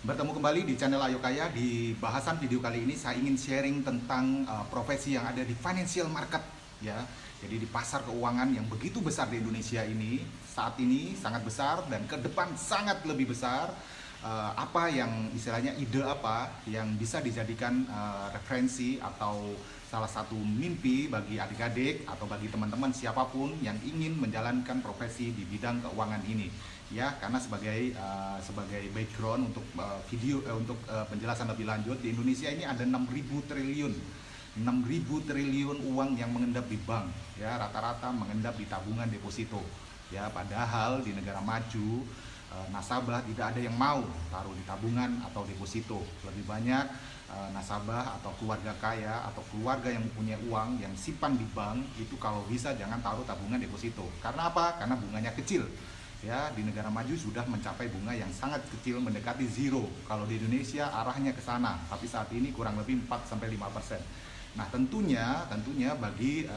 Bertemu kembali di channel Ayo Kaya. Di bahasan video kali ini saya ingin sharing tentang profesi yang ada di financial market ya. Jadi di pasar keuangan yang begitu besar di Indonesia ini, saat ini sangat besar dan ke depan sangat lebih besar. Apa yang istilahnya ide apa yang bisa dijadikan referensi atau salah satu mimpi bagi adik-adik atau bagi teman-teman siapapun yang ingin menjalankan profesi di bidang keuangan ini ya, karena sebagai background untuk penjelasan lebih lanjut, di Indonesia ini ada 6.000 triliun uang yang mengendap di bank ya, rata-rata mengendap di tabungan deposito ya, padahal di negara maju nasabah tidak ada yang mau taruh di tabungan atau deposito. Lebih banyak nasabah atau keluarga kaya atau keluarga yang punya uang yang simpan di bank itu kalau bisa jangan taruh tabungan deposito. Karena apa? Karena bunganya kecil. Ya, di negara maju sudah mencapai bunga yang sangat kecil, mendekati zero. Kalau di Indonesia arahnya ke sana, tapi saat ini kurang lebih 4-5%. Nah, tentunya bagi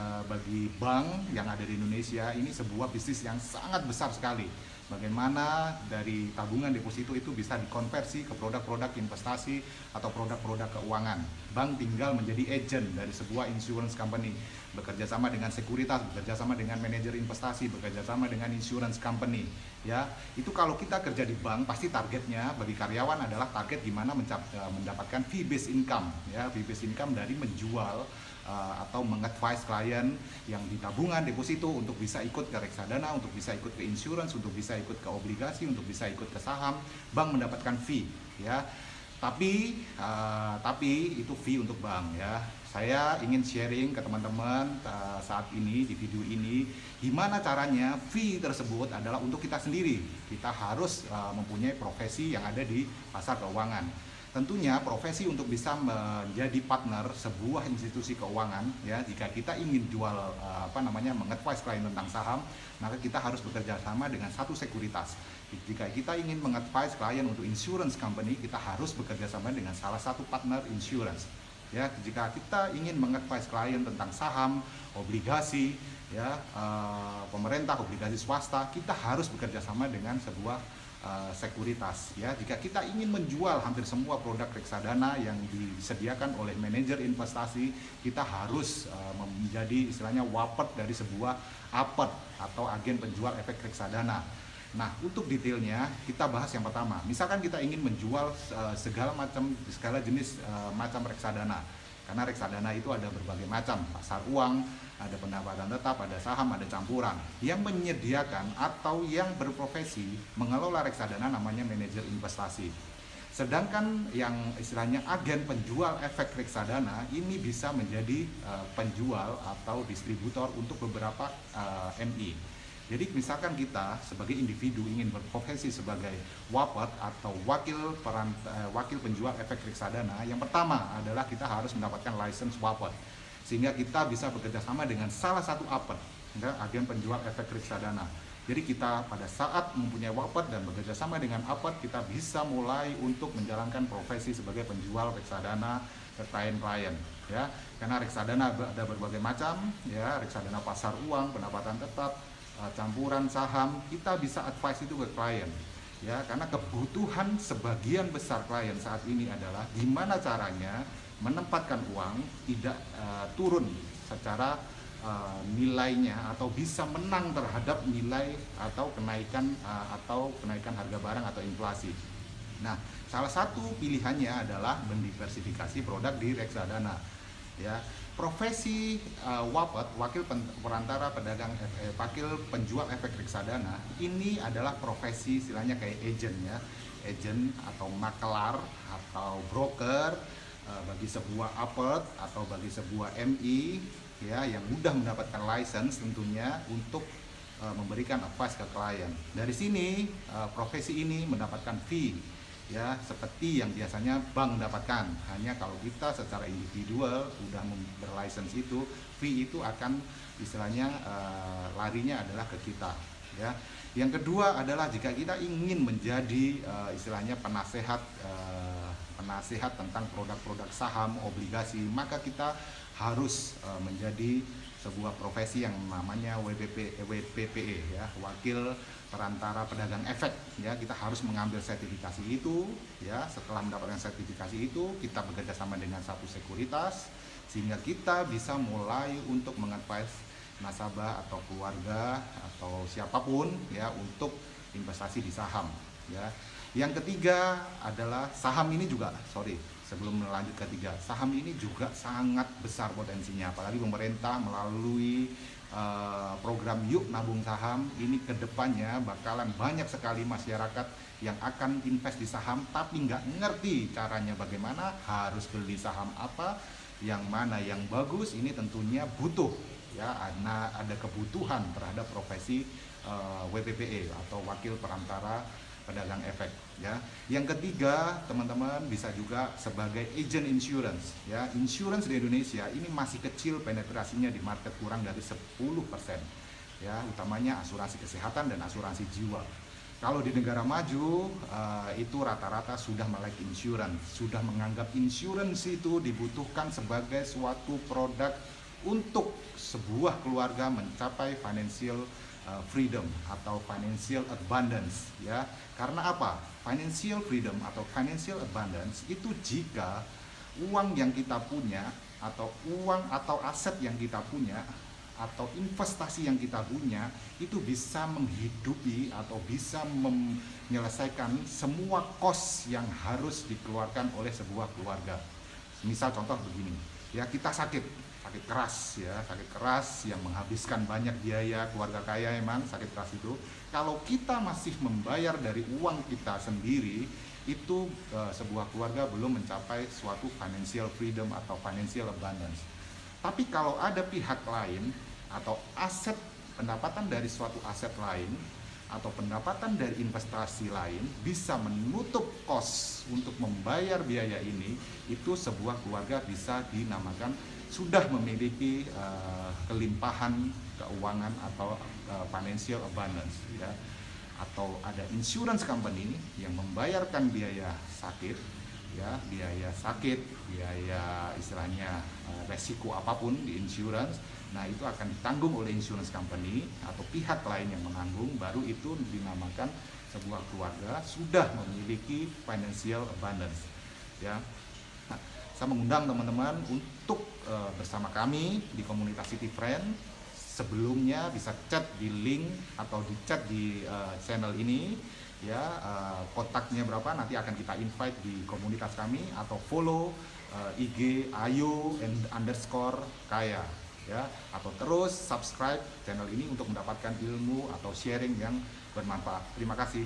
bank yang ada di Indonesia ini sebuah bisnis yang sangat besar sekali. Bagaimana dari tabungan deposito itu bisa dikonversi ke produk-produk investasi atau produk-produk keuangan. Bank tinggal menjadi agent dari sebuah insurance company, bekerja sama dengan sekuritas, bekerja sama dengan manajer investasi, bekerja sama dengan insurance company. Ya, itu kalau kita kerja di bank pasti targetnya bagi karyawan adalah target gimana mendapatkan fee based income. Ya, fee based income dari menjual atau mengadvise klien yang di tabungan deposito untuk bisa ikut ke reksadana, untuk bisa ikut ke insurance, untuk bisa ikut ke obligasi, untuk bisa ikut ke saham. Bank mendapatkan fee ya, tapi itu fee untuk bank ya. Saya ingin sharing ke teman-teman saat ini di video ini gimana caranya fee tersebut adalah untuk kita sendiri. Kita harus mempunyai profesi yang ada di pasar keuangan. Tentunya profesi untuk bisa menjadi partner sebuah institusi keuangan ya, jika kita ingin jual mengadvise klien tentang saham, maka kita harus bekerja sama dengan satu sekuritas. Jika kita ingin mengadvise klien untuk insurance company, kita harus bekerja sama dengan salah satu partner insurance. Ya, jika kita ingin mengadvise klien tentang saham, obligasi, ya, pemerintah, obligasi swasta, kita harus bekerja sama dengan sebuah sekuritas ya. Jika kita ingin menjual hampir semua produk reksadana yang disediakan oleh manajer investasi, kita harus menjadi istilahnya wapet dari sebuah apet atau agen penjual efek reksadana. Nah, untuk detailnya kita bahas yang pertama. Misalkan kita ingin menjual segala jenis macam reksadana. Karena reksadana itu ada berbagai macam, pasar uang, ada pendapatan tetap, ada saham, ada campuran. Yang menyediakan atau yang berprofesi mengelola reksadana namanya manajer investasi. Sedangkan yang istilahnya agen penjual efek reksadana ini bisa menjadi penjual atau distributor untuk beberapa MI. Jadi misalkan kita sebagai individu ingin berprofesi sebagai wapet atau wakil penjual efek reksadana, yang pertama adalah kita harus mendapatkan license wapet, sehingga kita bisa bekerja sama dengan salah satu apet, agen penjual efek reksadana. Jadi kita pada saat mempunyai wapet dan bekerja sama dengan apet, kita bisa mulai untuk menjalankan profesi sebagai penjual reksadana ke klien-klien ya. Karena reksadana ada berbagai macam ya, reksadana pasar uang, pendapatan tetap, campuran saham, kita bisa advice itu ke klien ya, karena kebutuhan sebagian besar klien saat ini adalah gimana caranya menempatkan uang tidak turun secara nilainya atau bisa menang terhadap nilai atau kenaikan harga barang atau inflasi. Nah, salah satu pilihannya adalah mendiversifikasi produk di reksadana ya. Profesi wapet, wakil penjual efek reksadana ini adalah profesi istilahnya kayak agent ya, agent atau makelar atau broker bagi sebuah apet atau bagi sebuah MI ya, yang mudah mendapatkan license tentunya untuk memberikan advice ke klien. Dari sini profesi ini mendapatkan fee ya, seperti yang biasanya bank dapatkan. Hanya kalau kita secara individual udah berlicense itu, fee itu akan istilahnya larinya adalah ke kita ya. Yang kedua adalah jika kita ingin menjadi istilahnya penasehat tentang produk-produk saham, obligasi, maka kita harus menjadi sebuah profesi yang namanya WPPE ya, wakil perantara pedagang efek ya. Kita harus mengambil sertifikasi itu ya. Setelah mendapatkan sertifikasi itu, kita bekerja sama dengan satu sekuritas sehingga kita bisa mulai untuk mengadvise nasabah atau keluarga atau siapapun ya untuk investasi di saham ya. Yang ketiga adalah saham ini juga, sebelum melanjut ketiga, saham ini juga sangat besar potensinya, apalagi pemerintah melalui program Yuk Nabung Saham ini kedepannya bakalan banyak sekali masyarakat yang akan invest di saham tapi nggak ngerti caranya bagaimana, harus beli saham apa, yang mana yang bagus. Ini tentunya butuh ya, ada kebutuhan terhadap profesi WPPE atau wakil perantara pedagang efek ya. Yang ketiga, teman-teman bisa juga sebagai agent insurance ya. Insurance di Indonesia ini masih kecil penetrasinya di market, kurang dari 10% ya, utamanya asuransi kesehatan dan asuransi jiwa. Kalau di negara maju itu rata-rata sudah melek insurance, sudah menganggap insurance itu dibutuhkan sebagai suatu produk untuk sebuah keluarga mencapai financial freedom atau financial abundance ya. Karena apa? Financial freedom atau financial abundance itu jika uang yang kita punya atau uang atau aset yang kita punya atau investasi yang kita punya itu bisa menghidupi atau bisa menyelesaikan semua kos yang harus dikeluarkan oleh sebuah keluarga. Misal contoh begini ya, kita sakit keras yang menghabiskan banyak biaya, keluarga kaya emang sakit keras itu. Kalau kita masih membayar dari uang kita sendiri, itu sebuah keluarga belum mencapai suatu financial freedom atau financial abundance. Tapi kalau ada pihak lain atau aset, pendapatan dari suatu aset lain atau pendapatan dari investasi lain bisa menutup kos untuk membayar biaya ini, itu sebuah keluarga bisa dinamakan sudah memiliki kelimpahan keuangan atau financial abundance ya. Atau ada insurance company yang membayarkan biaya sakit ya, biaya istilahnya resiko apapun di insurance. Nah, itu akan ditanggung oleh insurance company atau pihak lain yang menanggung, baru itu dinamakan sebuah keluarga sudah memiliki financial abundance ya. Nah, saya mengundang teman-teman untuk bersama kami di komunitas City Friend. Sebelumnya bisa chat di link atau di chat di channel ini ya, kontaknya berapa nanti akan kita invite di komunitas kami, atau follow IG ayo_kaya ya, atau terus subscribe channel ini untuk mendapatkan ilmu atau sharing yang bermanfaat. Terima kasih.